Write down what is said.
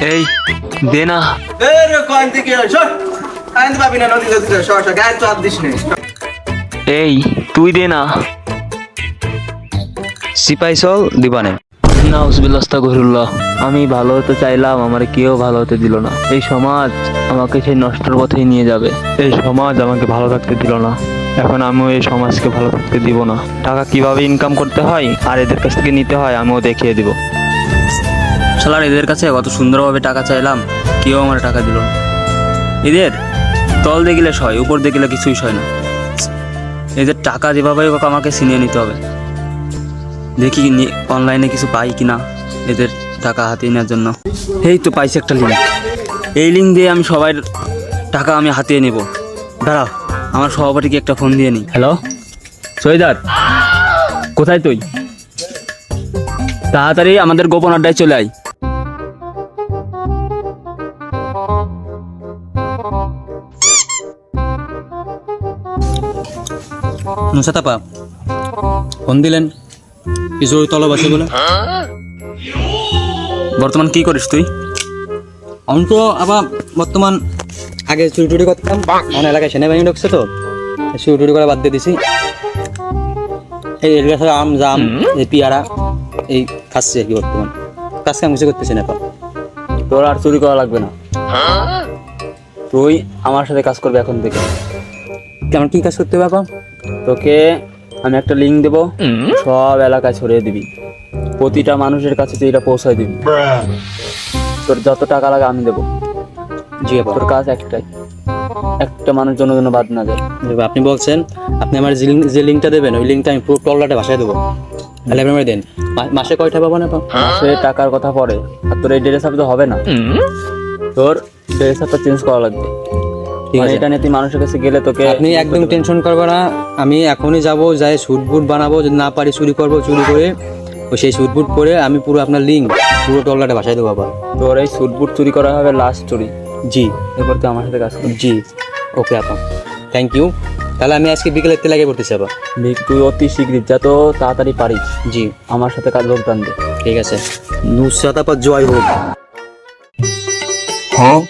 এই দে না। এই তুই দে না। সিপাই চল দিবানে। নাউজুবিল্লাহ আস্তাগফিরুল্লাহ। আমি ভালো হতে চাইলাম, আমার কেউ ভালো হতে দিল না। এই সমাজ আমাকে সেই নষ্টের পথেই নিয়ে যাবে। এই সমাজ আমাকে ভালো থাকতে দিল না, এখন আমিও এই সমাজকে ভালো থাকতে দিব না। টাকা কিভাবে ইনকাম করতে হয় আর এদের কাছ থেকে নিতে হয় আমিও দেখিয়ে দিব। শালার এদের কাছে কত সুন্দরভাবে টাকা চাইলাম, কেউ আমার টাকা দিল না। এদের তল দেখিলে সয়, উপর দেখিলে কিছুই সয় না। এদের টাকা যেভাবে হোক আমাকে ছিনিয়ে নিতে হবে। দেখি অনলাইনে কিছু পাই কিনা এদের টাকা হাতিয়ে নেওয়ার জন্য। এই তো পাইছি একটা লিঙ্ক। এই লিঙ্ক দিয়ে আমি সবার টাকা আমি হাতিয়ে নেব। দাঁড়াও, আমার সভাপতিকে একটা ফোন দিয়ে নিই। হ্যালো সৈদার, কোথায় তুই? তাড়াতাড়ি আমাদের গোপন আড্ডায় চলে আয়। নুসাতাপা ফোন দিলেন, কিছু তলব আছে বলে। বর্তমান কি করিস তুই? আমি তো আবার বর্তমান আগে চুরি টুরি করতাম, আমার এলাকায় সেনাবাহিনী ঢুকছে তো চুরি টুরি করে বাদ দিয়ে দিছি। এই এর গাছের আম জাম এই পিয়ারা এই খাচ্ছি আর কি। বর্তমান কাজ কাম কিছু করতেছি না। তোর আর চুরি করা লাগবে না, তুই আমার সাথে কাজ করবে এখন থেকে। কেমন কি কাজ করতে হবে এখন? তোকে আমি একটা লিঙ্ক দেবো, সব এলাকায় ছড়িয়ে দিবি, প্রতিটা মানুষের কাছে তুই এটা পৌঁছায় দিবি। তোর যত টাকা লাগে আমি দেবো। জি, তোর কাজ একটাই, একটা মানুষ জন্য বাদ না যায়। আপনি বলছেন আপনি আমার যে লিঙ্কটা দেবেন ওই লিঙ্কটা আমি পুরো টল্লাটে ভাষায় দেবো, তাহলে আপনি আমার দেন। মাসে কয়টা পাবো না? মাসে টাকার কথা পরে, আর তোর এই ড্রেস আপ তো হবে না, তোর ড্রেস আপটা চেঞ্জ করা লাগবে। এটা নিয়ে তুই মানুষের কাছে গেলে তোকে আপনি একদম টেনশন করবে না। আমি এখনই যাবো, যাই স্যুট বুট বানাবো, যদি না পারি চুরি করবো, চুরি করে ও সেই স্যুট বুট পরে আমি পুরো আপনার লিঙ্ক পুরো টল্লাটে ভাষায় দেবো। আবার তোর এই স্যুট বুট চুরি করা হবে লাস্ট চুরি। জি, এরপর তুই আমার সাথে কাজ করবি। জি ওকে আপা, থ্যাংক ইউ। তাহলে আমি আজকে বিকেলে লাগে পড়তেছি আবার। তুই অতি শীঘ্র যত তাড়াতাড়ি পারিস জি আমার সাথে কাজ যোগদান দে। ঠিক আছে, নুসরাত আপা জয় হোক। হ্যাঁ